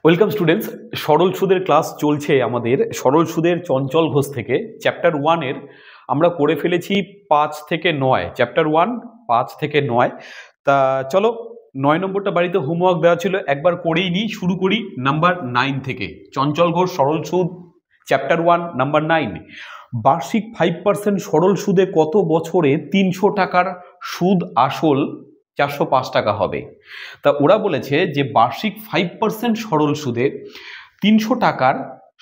Welcome students, সরল সুদের class চলছে আমাদের সরল সুদের চঞ্চল ঘোষ থেকে। চ্যাপ্টার 1-এর আমরা করে ফেলেছি 5 থেকে 9। চ্যাপ্টার 1 5 থেকে 9। তা চলো 9 নম্বরটা বাড়িতে হোমওয়ার্ক দেওয়া ছিল, একবার করেই নিই। শুরু করি নাম্বার 9 থেকে। চঞ্চল ঘোষ সরল সুদ চ্যাপ্টার 1 নাম্বার 9। বার্ষিক 5% সরল সুদে কত বছরে 300 টাকার সুদ আসল 405 টাকা হবে? তা ওরা বলেছে যে বার্ষিক 5% সরল সুদে 300 টাকার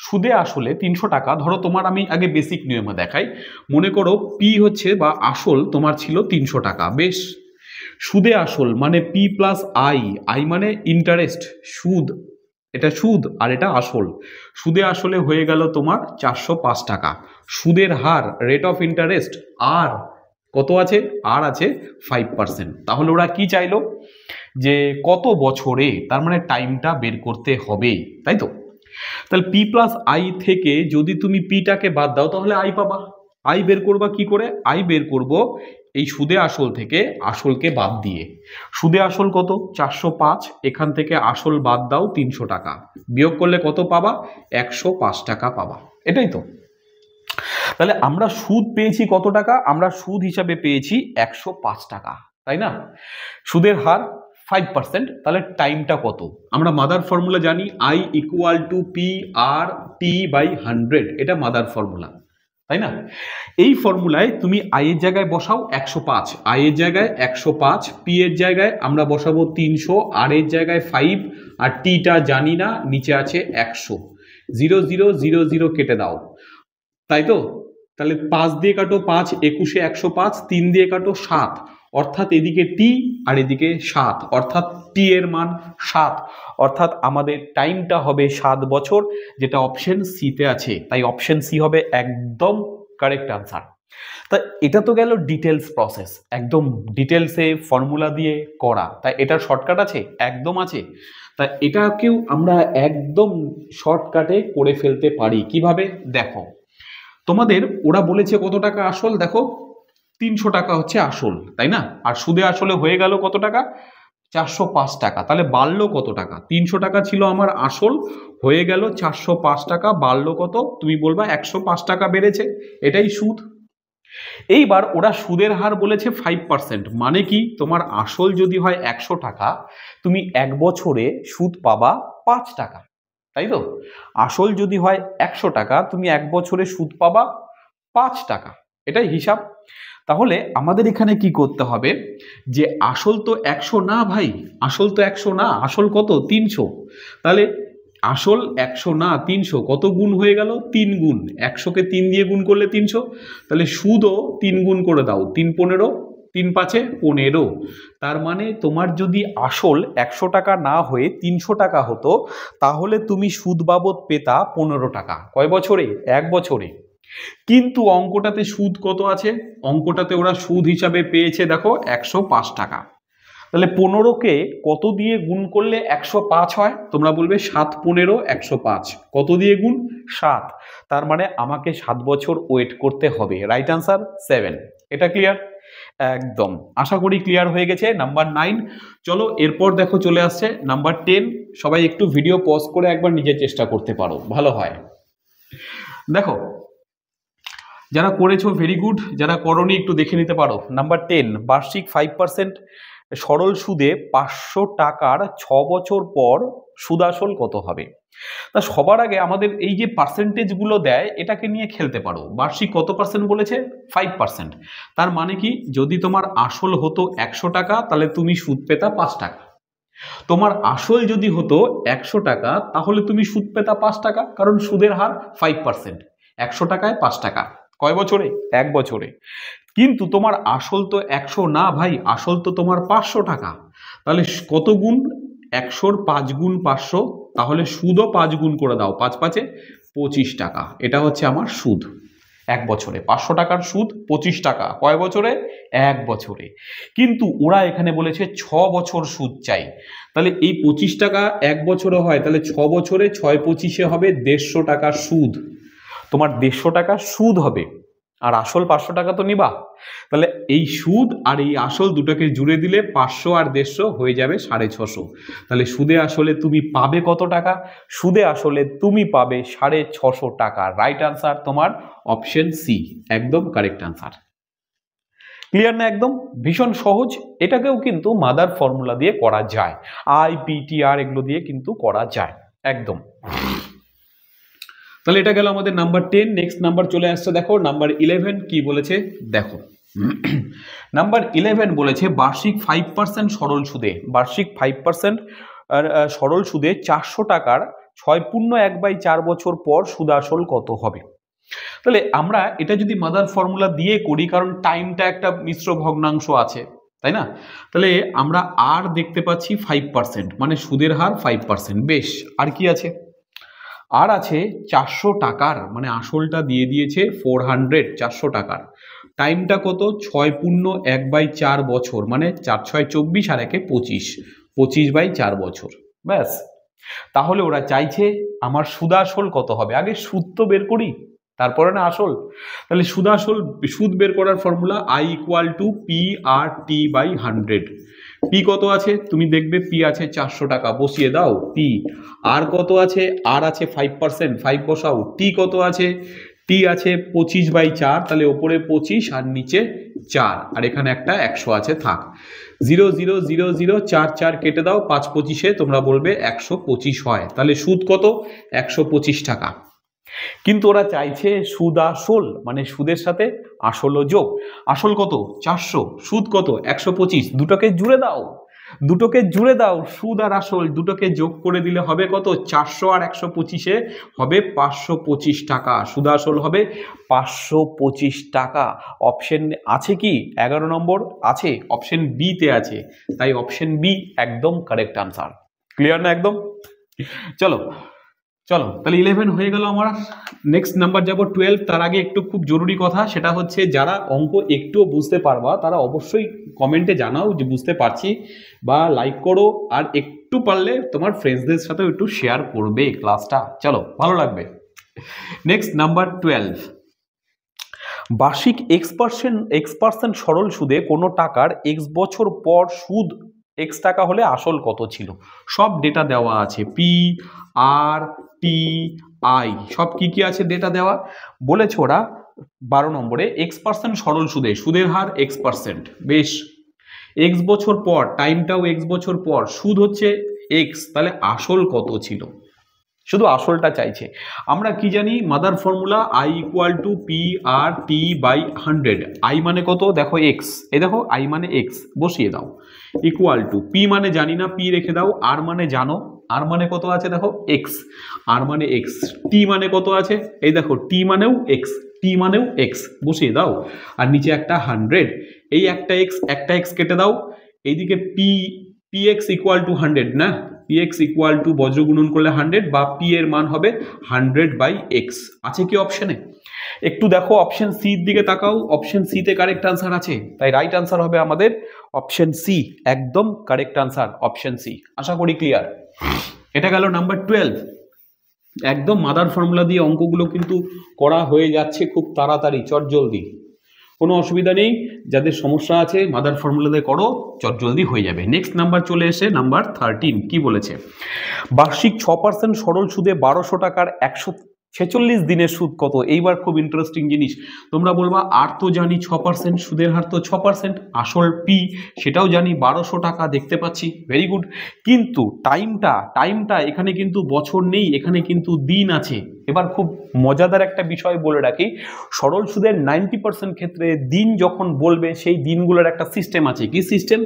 সুদে আসলে 300 টাকা। ধরো তোমার, আমি আগে বেসিক নিয়মে দেখাই। মনে করো পি হচ্ছে বা আসল তোমার ছিল 300 টাকা। বেশ, সুদে আসল মানে পি প্লাস আই, আই মানে ইন্টারেস্ট, সুদ, এটা সুদ আর এটা আসল। সুদে আসলে হয়ে গেল তোমার 405 টাকা। সুদের হার রেট অফ ইন্টারেস্ট আর কত আছে? আর আছে 5%। তাহলে ওরা কি চাইলো যে কত বছরে, তার মানে টাইমটা বের করতে হবে, তাই তো? তাহলে পি প্লাস আই থেকে যদি তুমি পিটাকে বাদ দাও তাহলে আই পাবা। আই বের করবা কি করে? আই বের করব এই সুদে আসল থেকে আসলকে বাদ দিয়ে। সুদে আসল কত? 405। এখান থেকে আসল বাদ দাও 300 টাকা, বিয়োগ করলে কত পাবা? 105 টাকা পাবা। এটাই তো। তাহলে আমরা সুদ পেয়েছি কত টাকা? আমরা সুদ হিসাবে পেয়েছি 105 টাকা, তাই না? সুদের হার 5%। তাহলে টাইমটা কত? আমরা মাদার ফর্মুলা জানি, I equal to P R T by 100। এটা মাদার ফর্মুলা, তাই না? এই ফর্মুলায় তুমি আই এর জায়গায় বসাও 105, আই এর জায়গায় 105, পি এর জায়গায় আমরা বসাবো 300, আর এর জায়গায় 5, আর টিটা জানি না, নিচে আছে 100। 0 0 0 0 কেটে দাও, তাই তো? তাহলে 5 দিয়ে কাটো 5, 21 105, 3 দিয়ে কাটো 7, অর্থাৎ এদিকে টি আর এদিকে 7, অর্থাৎ টি এর মান 7, অর্থাৎ আমাদের টাইমটা হবে 7 বছর, যেটা অপশন সিতে আছে। তাই অপশন সি হবে একদম কারেক্ট আনসার। তা এটা তো গেল ডিটেলস প্রসেস, একদম ডিটেলসে ফর্মুলা দিয়ে করা। তাই এটার শর্টকাট আছে? একদম আছে। তা এটাকেও আমরা একদম শর্টকাটে করে ফেলতে পারি। কিভাবে? দেখো, তোমাদের ওরা বলেছে কত টাকা আসল, দেখো 300 টাকা হচ্ছে আসল, তাই না? আর সুদে আসলে হয়ে গেল কত টাকা? 405 টাকা। তাহলে বাড়লো কত টাকা? 300 টাকা ছিল আমার আসল, হয়ে গেল 405 টাকা। বাড়লো কত? তুমি বলবা 105 টাকা বেড়েছে, এটাই সুদ। এইবার ওরা সুদের হার বলেছে 5%। মানে কি? তোমার আসল যদি হয় 100 টাকা, তুমি 1 বছরে সুদ পাবা 5 টাকা, তাই তো? আসল যদি হয় 100 টাকা, তুমি 1 বছরে সুদ পাবা 5 টাকা, এটাই হিসাব। তাহলে আমাদের এখানে কি করতে হবে যে আসল তো 100 না ভাই, আসল তো 100 না, আসল কত? 300। তাহলে আসল 100 না 300, কত গুণ হয়ে গেল? 3 গুণ। 100কে 3 দিয়ে গুণ করলে 300। তাহলে সুদও 3 গুণ করে দাও, 3 15, 3 5 15। তার মানে তোমার যদি আসল 100 টাকা না হয়ে 300 টাকা হতো, তাহলে তুমি সুদ বাবদ পেতা 15 টাকা। কয় বছরে? 1 বছরে। কিন্তু অঙ্কটাতে সুদ কত আছে? অঙ্কটাতে ওরা সুদ হিসাবে পেয়েছে দেখো 105 টাকা। তাহলে 15কে কত দিয়ে গুণ করলে 105 হয়? তোমরা বলবে 7 15 105। কত দিয়ে গুণ? 7। তার মানে আমাকে 7 বছর ওয়েট করতে হবে। Right answer 7। এটা ক্লিয়ার? একদম। আশা করি ক্লিয়ার হয়ে গেছে নাম্বার 9। চলো এরপর দেখো চলে আসছে নাম্বার 10। সবাই একটু ভিডিও পজ করে একবার নিজের চেষ্টা করতে পারো, ভালো হয়। দেখো, যারা করেছো ভেরি গুড, যারা করোনি একটু দেখে নিতে পারো। নাম্বার 10, বার্ষিক 5% সরল সুদে 500 টাকার 6 বছর পর সুদ আসল কত হবে? তা সবার আগে আমাদের এই যে পার্সেন্টেজগুলো দেয়, এটাকে নিয়ে খেলতে পারো। বার্ষিক কত পার্সেন্ট বলেছে? 5%। তার মানে কি? যদি তোমার আসল হতো 100 টাকা, তাহলে তুমি সুদ পেতা 5 টাকা। তোমার আসল যদি হতো 100 টাকা, তাহলে তুমি সুদ পেতা 5 টাকা, কারণ সুদের হার 5%। 100 টাকায় 5 টাকা। কয় বছরে? 1 বছরে। কিন্তু তোমার আসল তো 100 না ভাই, আসল তো তোমার 500 টাকা। তাহলে কত গুণ? 100-র 5 গুণ 500, তাহলে সুদও 5 গুণ করে দাও, 5 5 25 টাকা। এটা হচ্ছে আমার সুদ 1 বছরে। 500 টাকার সুদ 25 টাকা। কয় বছরে? 1 বছরে। কিন্তু ওরা এখানে বলেছে 6 বছর সুদ চাই। তাহলে এই 25 টাকা 1 বছরে হয়, তাহলে 6 বছরে 6 25 হবে 150 টাকার সুদ। তোমার 150 টাকার সুদ হবে। আর আসল 500 টাকা তো নিবা, তাহলে এই সুদ আর এই আসল দুটোকে জুড়ে দিলে 500 আর 150 হয়ে যাবে 650। তাহলে সুদে আসলে তুমি পাবে কত টাকা? সুদে আসলে তুমি পাবে 650 টাকা। রাইট আনসার তোমার অপশন সি, একদম কারেক্ট আনসার। ক্লিয়ার না? একদম ভীষণ সহজ। এটাকেও কিন্তু মাদার ফর্মুলা দিয়ে করা যায়, IPTR এগুলো দিয়ে কিন্তু করা যায় একদম। তাহলে এটা গেল আমাদের নাম্বার 10। নেক্সট নাম্বার চলে আসছে, দেখো নাম্বার 11 কি বলেছে দেখো। নাম্বার 11 বলেছে বার্ষিক 5% সরল সুদে, বার্ষিক 5% সরল সুদে 400 টাকার 6/1/4 বছর পর সুদ আসল কত হবে? তাহলে আমরা এটা যদি মাদার ফর্মুলা দিয়ে করি, কারণ টাইমটা একটা মিশ্র ভগ্নাংশ আছে, তাই না? তাহলে আমরা আর দেখতে পাচ্ছি 5%, মানে সুদের হার 5%। বেশ, আর কি আছে? আর আছে 400 টাকার, মানে আসলটা দিয়ে দিয়েছে 400, 400 টাকার। টাইমটা কত? 6/1/4 বছর, মানে 4 6 24 আর 1 25, 25/4 বছর। ব্যাস, তাহলে ওরা চাইছে আমার সুদ আসল কত হবে। আগে সুদ তো বের করি, তারপরে না আসল। তাহলে সুদ আসল, সুদ বের করার ফর্মুলা I = PRT/100। পি কত আছে? তুমি দেখবে পি আছে 400 টাকা, বসিয়ে দাও পি। আর কত আছে? আর আছে 5%, 5 বসাও। টি কত আছে? টি আছে 25/4, তাহলে ওপরে 25 আর নিচে 4, আর এখানে একটা 100 আছে, থাক। 0 0 0 0 4 4 কেটে দাও, 5 25-এ তোমরা বলবে 125 হয়। তাহলে সুদ কত? 125 টাকা। কিন্তু ওরা চাইছে সুদ আসল, মানে সুদের সাথে আসল যোগ। আসল কত? 400, সুদ কত? 125। দুটোকে জুড়ে দাও, দুটোকে জুড়ে দাও, সুদ আর আসল দুটোকে যোগ করে দিলে হবে কত? 400 আর 125-এ হবে 525 টাকা। সুদ আসল হবে 525 টাকা। অপশন আছে কি? 11 নম্বর আছে, অপশন বি তে আছে, তাই অপশন বি একদম কারেক্ট আনসার। ক্লিয়ার না? একদম। চলো চলো, তাহলে 11 হয়ে গেল আমার। নেক্সট নাম্বার যাব 12। তার আগে একটু খুব জরুরি কথা, সেটা হচ্ছে যারা অঙ্ক একটুও বুঝতে পারবা তারা অবশ্যই কমেন্টে জানাও যে বুঝতে পারছি, বা লাইক করো, আর একটু পারলে তোমার ফ্রেন্ডসদের সাথেও একটু শেয়ার করবে ক্লাসটা, চলো ভালো লাগবে। নেক্সট নাম্বার 12, বার্ষিক X% সরল সুদে কোনো টাকার X বছর পর সুদ X টাকা হলে আসল কত ছিল? সব ডেটা দেওয়া আছে, পি আর টি আই সব কি কি আছে ডেটা দেওয়া। বলেছে ওরা 12 নম্বরে X% সরল সুদে, সুদের হার X%। বেশ, X বছর পর, টাইমটাও X বছর পর, সুদ হচ্ছে X, তাহলে আসল কত ছিল? শুধু আসলটা চাইছে। আমরা কি জানি mother formula I = PRT/100। I মানে কত? দেখো X, এই দেখো I মানে X, বসিয়ে দাও। ইকুয়াল টু P মানে জানি না, P রেখে দাও। R মানে জানো, R মানে কত আছে? দেখো X, R মানে X। T মানে কত আছে? এই দেখো T মানেও X, T মানেও X, বসিয়ে দাও। আর নিচে একটা 100, এই একটা X কেটে দাও। এইদিকে PX = 100 না, PX = বজ্র গুণন করলে 100, বা P এর মান হবে 100/X। আছে কি অপশনে? একটু দেখো অপশন সি এর দিকে তাকাও, অপশন সি তে কারেক্ট আনসার আছে, তাই রাইট আনসার হবে আমাদের অপশন সি, একদম কারেক্ট আনসার অপশন সি। আশা করি ক্লিয়ার। এটা গেল নাম্বার 12। একদম মাদার ফর্মুলা দিয়ে অঙ্কগুলো কিন্তু করা হয়ে যাচ্ছে খুব তাড়াতাড়ি, চটজলদি, কোনো অসুবিধা নেই। যাদের সমস্যা আছে মাদার ফর্মুলা দিয়ে করো, চটজলদি হয়ে যাবে। নেক্সট নাম্বার চলে এসে নাম্বার 13 কি বলেছে? বার্ষিক 6% সরল সুদে 1200 টাকার 146 দিনের সুদ কত? এইবার খুব ইন্টারেস্টিং জিনিস, তোমরা বলবা আর তো জানি 6%, সুদের হার তো 6%, আসল পি সেটাও জানি 1200 টাকা দেখতে পাচ্ছি, ভেরি গুড। কিন্তু টাইমটা এখানে কিন্তু বছর নেই, এখানে কিন্তু দিন আছে। এবার খুব মজাদার একটা বিষয় বলে রাখি, সরল সুদের 90% ক্ষেত্রে দিন যখন বলবে সেই দিনগুলোর একটা সিস্টেম আছে। কি সিস্টেম?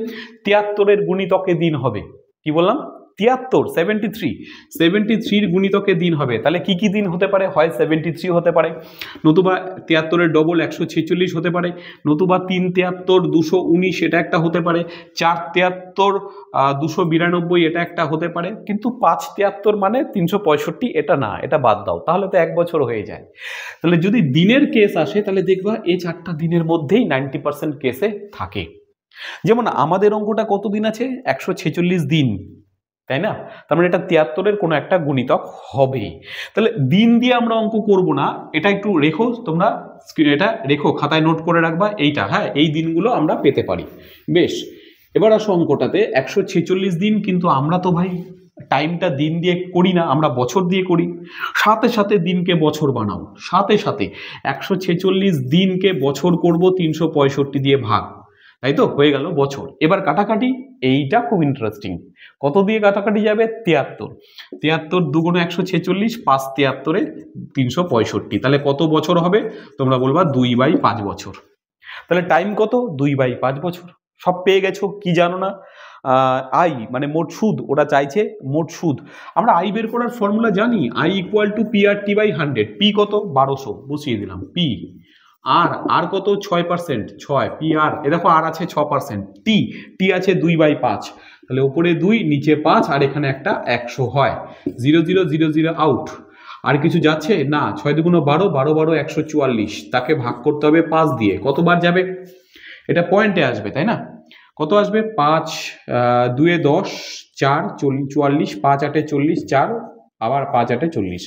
73-এর গুণিতকে দিন হবে। কি বললাম? 73, 73 গুণিতকে দিন হবে। তাহলে কি কি দিন হতে পারে? হয় 73 হতে পারে, নতুবা 73-এর ডবল 146 হতে পারে, নতুবা 3 73 219 এটা একটা হতে পারে, 4 73 292 এটা একটা হতে পারে, কিন্তু 5 73 মানে 365 এটা না, এটা বাদ দাও, তাহলে তো এক বছর হয়ে যায়। তাহলে যদি দিনের কেস আসে তাহলে দেখবা এই 4টা দিনের মধ্যেই 90% কেসে থাকে। যেমন আমাদের অঙ্কটা কত দিন আছে? 146 দিন। তাই না? তার মানে এটা 73-এর কোনো একটা গুণিতক হবেই। তাহলে দিন দিয়ে আমরা অঙ্ক করব না, এটা একটু রেখো তোমরা, এটা রেখো, খাতায় নোট করে রাখবা এইটা, হ্যাঁ, এই দিনগুলো আমরা পেতে পারি। বেশ, এবার আসো অঙ্কটাতে। 146 দিন, কিন্তু আমরা তো ভাই টাইমটা দিন দিয়ে করি না, আমরা বছর দিয়ে করি। সাথে সাথে দিনকে বছর বানাও, সাথে সাথে 146 দিনকে বছর করব 365 দিয়ে ভাগ, তাই তো হয়ে গেল বছর। এবার কাটাকাটি, এইটা খুব ইন্টারেস্টিং। কত দিয়ে কাটাকাটি যাবে? 73। 73 দুগুণে 146, 5 73-এ 365। তাহলে কত বছর হবে? তোমরা বলবা 2/5 বছর। তাহলে টাইম কত? 2/5 বছর। সব পেয়ে গেছো। কি জানো না? আই মানে মোট সুদ, ওরা চাইছে মোট সুদ। আমরা আই বের করার ফর্মুলা জানি, I equal to P R T by 100। P কত? 1200, বসিয়ে দিলাম। পি আর কত? 6%, 6 পি আর, এ দেখো আর আছে 6%। টি আছে 2/5, তাহলে উপরে 2 নিচে 5, আর এখানে একটা 100 হয়। 0 0 0 0 আউট। আর কিছু যাচ্ছে না। 6 দুগুণ 12, 12 12 144, তাকে ভাগ করতে হবে 5 দিয়ে। কতবার যাবে? এটা পয়েন্টে আসবে, তাই না? কত আসবে? 5 2 10 4 44, 5 8 40, 4 আবার 5 8 40,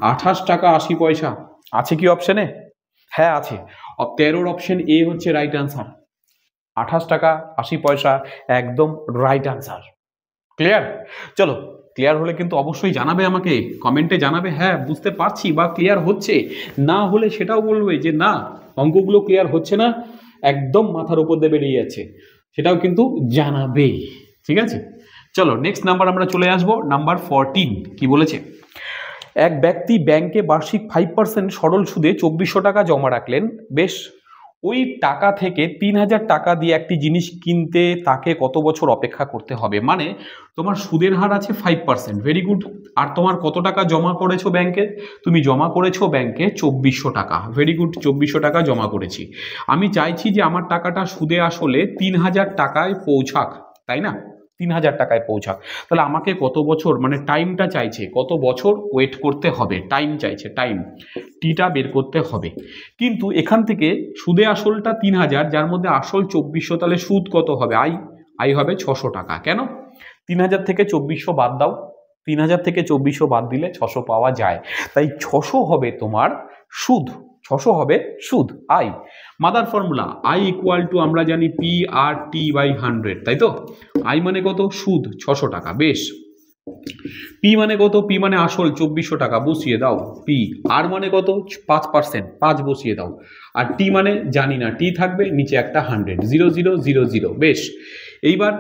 28 টাকা 80 পয়সা। আছে কি অপশনে? হ্যাঁ আছে। 13-র অপশন এ হচ্ছে রাইট আনসার। 28 টাকা 80 পয়সা একদম রাইট আনসার। ক্লিয়ার? চলো, ক্লিয়ার হলে কিন্তু অবশ্যই জানাবে আমাকে, কমেন্টে জানাবে হ্যাঁ বুঝতে পারছি বা ক্লিয়ার হচ্ছে। না হলে সেটাও বলবে যে না অঙ্কগুলো ক্লিয়ার হচ্ছে না, একদম মাথার উপর দিয়ে বেরিয়ে যাচ্ছে, সেটাও কিন্তু জানাবে। ঠিক আছে, চলো নেক্সট নাম্বার আমরা চলে আসবো। নাম্বার 14 কি বলেছে? এক ব্যক্তি ব্যাংকে বার্ষিক 5% সরল সুদে 2400 টাকা জমা রাখলেন। বেশ, ওই টাকা থেকে 3000 টাকা দিয়ে একটি জিনিস কিনতে তাকে কত বছর অপেক্ষা করতে হবে? মানে তোমার সুদের হার আছে 5%, ভেরি গুড। আর তোমার কত টাকা জমা করেছো ব্যাংকে? তুমি জমা করেছো ব্যাংকে 2400 টাকা, ভেরি গুড। 2400 টাকা জমা করেছি। আমি চাইছি যে আমার টাকাটা সুদে আসলে 3000 টাকায় পৌঁছাক, তাই না? 3000 টাকায় পৌঁছাক। তাহলে আমাকে কত বছর, মানে টাইমটা চাইছে, কত বছর ওয়েট করতে হবে, টাইম চাইছে, টাইম টিটা বের করতে হবে। কিন্তু এখান থেকে সুদে আসলটা 3000, যার মধ্যে আসল 2400, তাহলে সুদ কত হবে? আই হবে 600 টাকা। কেন? 3000 থেকে 2400 বাদ দাও, 3000 থেকে 2400 বাদ দিলে 600 পাওয়া যায়। তাই 600 হবে তোমার সুদ, 600 হবে সুদ। I mother formula, I equal two আমরা জানি পি আর টি বাই 100, তাই তো? আই মানে কত? সুদ 600 টাকা। বেশ, পি মানে কত? পি মানে আসল 2400 টাকা, বসিয়ে দাও পি। আর মানে কত? 5%, 5 বসিয়ে দাও। আর টি মানে জানি না, টি থাকবে নিচে একটা 100, 0 0 0 0। বেশ, এইবার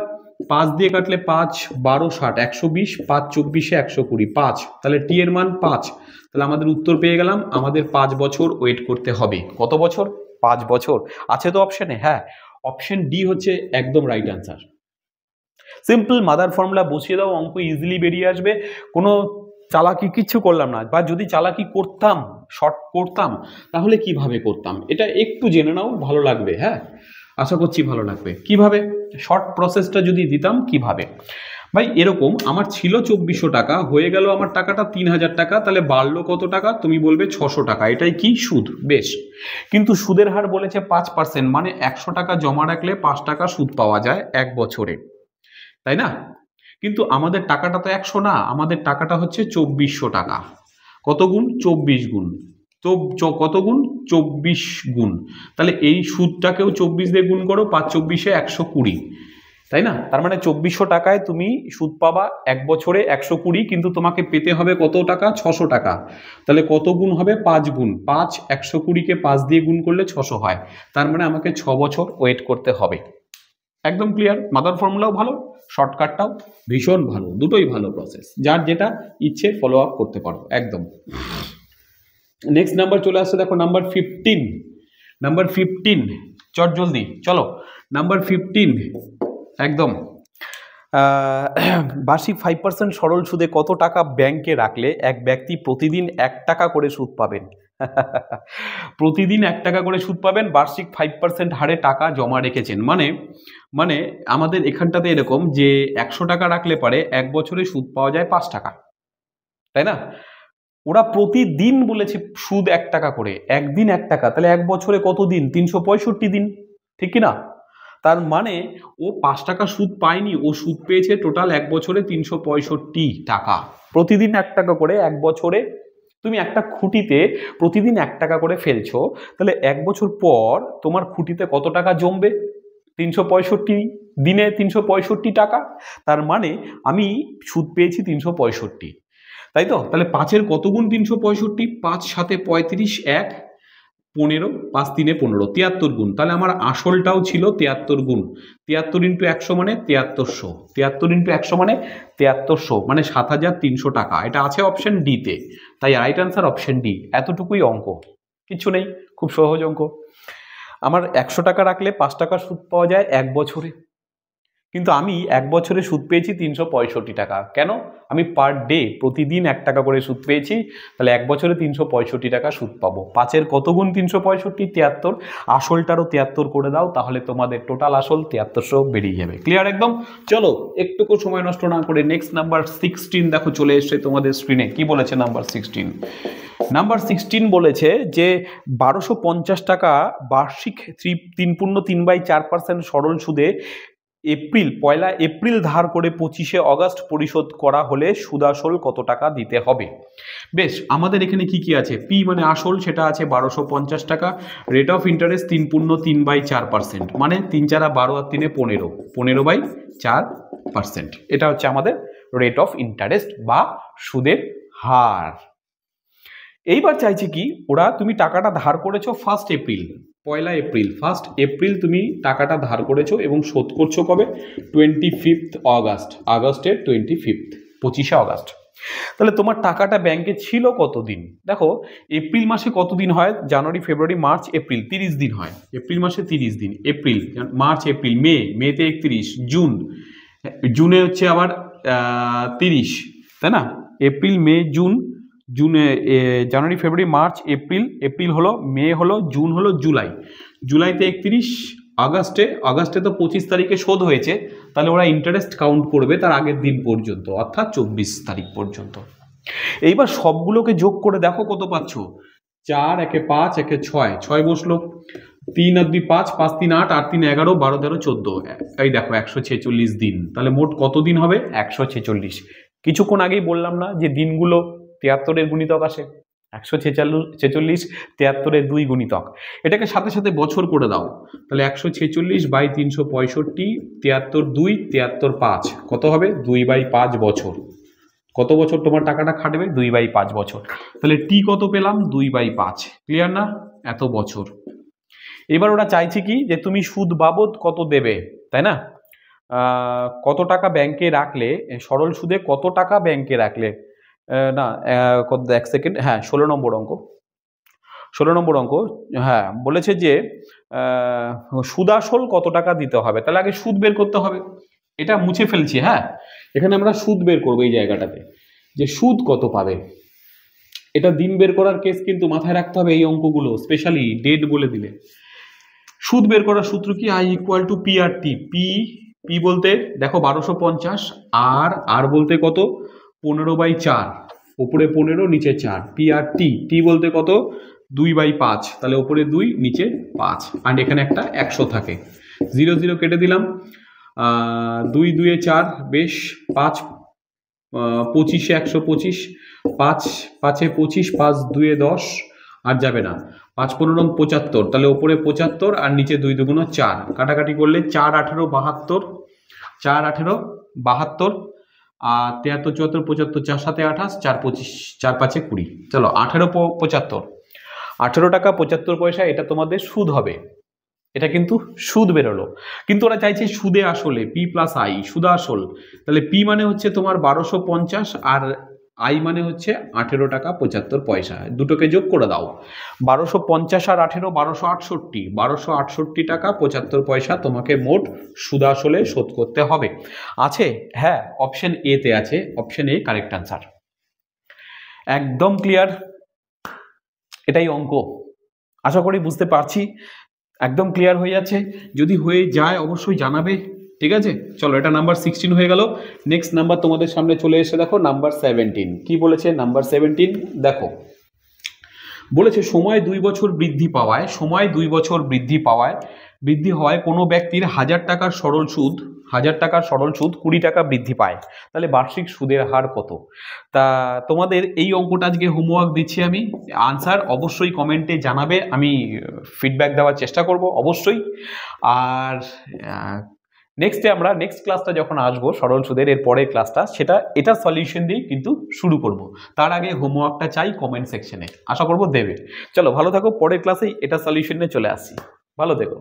5 দিয়ে কাটলে 5 12 60, 120, 5 24-এ 120, 5, তাহলে টি এর মান 5। তাহলে আমাদের উত্তর পেয়ে গেলাম, আমাদের 5 বছর ওয়েট করতে হবে। কত বছর? 5 বছর। আছে তো অপশনে? হ্যাঁ, অপশন ডি হচ্ছে একদম right answer. Simple mother formula বসিয়ে দাও, অঙ্ক ইজিলি বেরিয়ে আসবে। কোনো চালাকি কিচ্ছু করলাম না, বা যদি চালাকি করতাম, শর্ট করতাম, তাহলে কিভাবে করতাম এটা একটু জেনে নাও, ভালো লাগবে। হ্যাঁ, আশা করছি ভালো লাগবে। কিভাবে শর্ট প্রসেসটা যদি দিতাম, কিভাবে ভাই? এরকম আমার ছিল 2400 টাকা, হয়ে গেল আমার টাকাটা 3000 টাকা, তাহলে বাড়লো কত টাকা? তুমি বলবে 600 টাকা। এটাই কি? সুদ। বেশ, কিন্তু সুদের হার বলেছে 5%, মানে 100 টাকা জমা রাখলে 5 টাকা সুদ পাওয়া যায় 1 বছরে, তাই না? কিন্তু আমাদের টাকাটা তো 100 না, আমাদের টাকাটা হচ্ছে 2400 টাকা। কত গুণ? 24 গুণ। তো কত গুণ? 24 গুণ। তাহলে এই সুদটাকেও 24 দিয়ে গুণ করো, 5 24-এ 120, তাই না? তার মানে 2400 টাকায় তুমি সুদ পাবা 1 বছরে 120, কিন্তু তোমাকে পেতে হবে কত টাকা? 600 টাকা। তাহলে কত গুণ হবে? 5 গুণ। 5 120-কে 5 দিয়ে গুণ করলে 600 হয়। তার মানে আমাকে 6 বছর ওয়েট করতে হবে। একদম ক্লিয়ার। মাদার ফর্মুলাও ভালো, শর্টকাটটাও ভীষণ ভালো, দুটোই ভালো প্রসেস। যার যেটা ইচ্ছে ফলো আপ করতে পারো একদম। নেক্সট নাম্বার চলে আসছে, দেখো নাম্বার 15। নাম্বার 15 চট জলদি চলো। নাম্বার 15 একদম বার্ষিক 5% সরল সুদে কত টাকা ব্যাংকে রাখলে এক ব্যক্তি প্রতিদিন 1 টাকা করে সুদ পাবেন? প্রতিদিন 1 টাকা করে সুদ পাবেন, বার্ষিক 5% হারে টাকা জমা রেখেছেন। মানে আমাদের এখানটাতে এরকম যে 100 টাকা রাখলে পারে 1 বছরে সুদ পাওয়া যায় 5 টাকা, তাই না? ওরা প্রতিদিন বলেছে সুদ 1 টাকা করে, একদিন 1 টাকা, তাহলে 1 বছরে কত দিন? 365 দিন, ঠিক কি না? তার মানে ও 5 টাকা সুদ পায়নি, ও সুদ পেয়েছে টোটাল 1 বছরে 365 টাকা। প্রতিদিন 1 টাকা করে 1 বছরে তুমি একটা খুঁটিতে প্রতিদিন 1 টাকা করে ফেলছো, তাহলে 1 বছর পর তোমার খুঁটিতে কত টাকা জমবে? 365 দিনে 365 টাকা। তার মানে আমি সুদ পেয়েছি 365, তাই তো? তাহলে 5-এর কত গুণ 365? 5 7 35, 1 15, 5 3 15, 73 গুণ। তাহলে আমার আসলটাও ছিল 73 গুণ। 73 ইন্টু 100 মানে 7300, 73 ইন্টু 100 মানে 7300, মানে 7300 টাকা। এটা আছে অপশন ডিতে, তাই রাইট আনসার অপশন ডি। এতটুকুই অঙ্ক, কিছু নেই, খুব সহজ অঙ্ক। আমার 100 টাকা রাখলে 5 টাকা সুদ পাওয়া যায় 1 বছরে, কিন্তু আমি 1 বছরে সুদ পেয়েছি 365 টাকা। কেন? আমি পার ডে প্রতিদিন 1 টাকা করে সুদ পেয়েছি, তাহলে 1 বছরে 365 টাকা সুদ পাবো। 5-এর কত গুণ 365? 73। আসলটারও 73 করে দাও, তাহলে তোমাদের টোটাল আসল 7300 বেরিয়ে যাবে। ক্লিয়ার একদম? চলো একটুকু সময় নষ্ট না করে নেক্সট নাম্বার 16 দেখো চলে এসছে তোমাদের স্ক্রিনে। কি বলেছে নাম্বার 16? নাম্বার 16 বলেছে যে 1250 টাকা বার্ষিক 3.3/4% সরল সুদে পয়লা এপ্রিল ধার করে 25শে অগস্ট পরিশোধ করা হলে সুদাসল কত টাকা দিতে হবে? বেশ, আমাদের এখানে কি কি আছে? পি মানে আসল, সেটা আছে 1250 টাকা। রেট অফ ইন্টারেস্ট 3.3/4%, মানে 3 4 12 আর 3 15, 15/4%। এটা হচ্ছে আমাদের রেট অফ ইন্টারেস্ট বা সুদের হার। এইবার চাইছে কি, ওরা তুমি টাকাটা ধার করেছো 1 এপ্রিল, পয়লা এপ্রিল, 1 এপ্রিল তুমি টাকাটা ধার করেছো এবং শোধ করছো কবে? 25 অগস্ট, আগস্টের 25, 25শে অগস্ট। তাহলে তোমার টাকাটা ব্যাংকে ছিল কতদিন? দেখো এপ্রিল মাসে কতদিন হয়? জানুয়ারি ফেব্রুয়ারি মার্চ এপ্রিল, 30 দিন হয়। এপ্রিল মাসে 30 দিন, এপ্রিল মার্চ এপ্রিল মেতে 31, জুনে হচ্ছে আবার 30, তাই না? এপ্রিল মে জুনে জানুয়ারি ফেব্রুয়ারি মার্চ এপ্রিল হলো, মে হলো, জুন হলো, জুলাইতে 31, আগস্টে তো 25 তারিখে শোধ হয়েছে, তাহলে ওরা ইন্টারেস্ট কাউন্ট করবে তার আগের দিন পর্যন্ত, অর্থাৎ 24 তারিখ পর্যন্ত। এইবার সবগুলোকে যোগ করে দেখো কত পাচ্ছ। 4 1 5 1 6, 6 বসলো, 3 আর 2 5, 5 3 8, 8 3 11, 12 13 14, এই দেখো 146 দিন। তাহলে মোট কত দিন হবে? 146। কিছুক্ষণ আগেই বললাম না যে দিনগুলো 73-এর গুণিতক আসে, 146, 73-এর 2 গুণিতক। এটাকে সাথে সাথে বছর করে দাও, তাহলে 146/365, 73 2, 73 5, কত হবে? 2/5 বছর। কত বছর তোমার টাকাটা খাটবে? 2/5 বছর। তাহলে টি কত পেলাম? 2/5। ক্লিয়ার না? এত বছর। এবার ওরা চাইছে কি, যে তুমি সুদ বাবদ কত দেবে, তাই না? কত টাকা ব্যাংকে রাখলে, সরল সুদে কত টাকা ব্যাংকে রাখলে, না কত, 1 সেকেন্ড, হ্যাঁ 16 নম্বর অঙ্ক, 16 নম্বর অঙ্ক। হ্যাঁ বলেছে যে সুদাসল কত টাকা দিতে হবে। তাহলে আগে সুদ বের করতে হবে, এটা মুছে ফেলছি। হ্যাঁ, এখানে আমরা সুদ বের করবো এই জায়গাটাতে, যে সুদ কত পাবে। এটা দিন বের করার কেস, কিন্তু মাথায় রাখতে হবে এই অঙ্কগুলো, স্পেশালি ডেট বলে দিলে। সুদ বের করার সূত্র কি? I equal to P R T. P বলতে দেখো 1250, আর বলতে কত? 15/4, উপরে 15 নিচে 4, পি আর টি বলতে কত? 2/5, তাহলে উপরে 2 নিচে 5, আর এখানে একটা 100 থাকে। 0 0 কেটে দিলাম, 2 2 4, বেশ 5 25 125, 5 5 25, 5 2 10, আর যাবে না, 5 15 75, তাহলে উপরে 75 আর নিচে 2 2 4, কাটাকাটি করলে 4 18 72, 4 18 72, আর 73 74 75, 4 7 28, 4 25, 4 5 20, চলো 18 75, 18 টাকা 75 পয়সা, এটা তোমাদের সুদ হবে। এটা কিন্তু সুদ বেরোলো, কিন্তু ওরা চাইছে সুদে আসলে পি প্লাস আই, সুদা আসল। তাহলে পি মানে হচ্ছে তোমার 1250, আর আই মানে হচ্ছে 18 টাকা 75 পয়সা, দুটোকে যোগ করে দাও। 1250 আর 18, 1268, 1268 টাকা 75 পয়সা তোমাকে মোট সুদা আসলে শোধ করতে হবে। আছে? হ্যাঁ, অপশন এ তে আছে, অপশন এ কারেক্ট আনসার। একদম ক্লিয়ার, এটাই অঙ্ক। আশা করি বুঝতে পারছি, একদম ক্লিয়ার হয়ে যাচ্ছে। যদি হয়ে যায় অবশ্যই জানাবে, ঠিক আছে? চলো, এটা নাম্বার 16 হয়ে গেল। নেক্সট নাম্বার তোমাদের সামনে চলে এসে দেখো নাম্বার 17। কি বলেছে নাম্বার 17? দেখো বলেছে সময় 2 বছর বৃদ্ধি পাওয়ায় বৃদ্ধি হয় কোনো ব্যক্তির 1000 টাকার সরল সুদ 20 টাকা বৃদ্ধি পায়, তাহলে বার্ষিক সুদের হার কত? তা তোমাদের এই অঙ্কটা আজকে হোমওয়ার্ক দিচ্ছি আমি, আনসার অবশ্যই কমেন্টে জানাবে, আমি ফিডব্যাক দেওয়ার চেষ্টা করব অবশ্যই। আর আমরা নেক্সট ক্লাসটা যখন আসবো সরল সুদের এর পরের ক্লাসটা, এটা সলিউশন দিয়ে কিন্তু শুরু করব। তার আগে হোমওয়ার্কটা চাই কমেন্ট সেকশনে, আশা করব দেবে। চলো ভালো থাকো, পরের ক্লাসেই এটা সলিউশনে চলে আসছি, ভালো থেকো।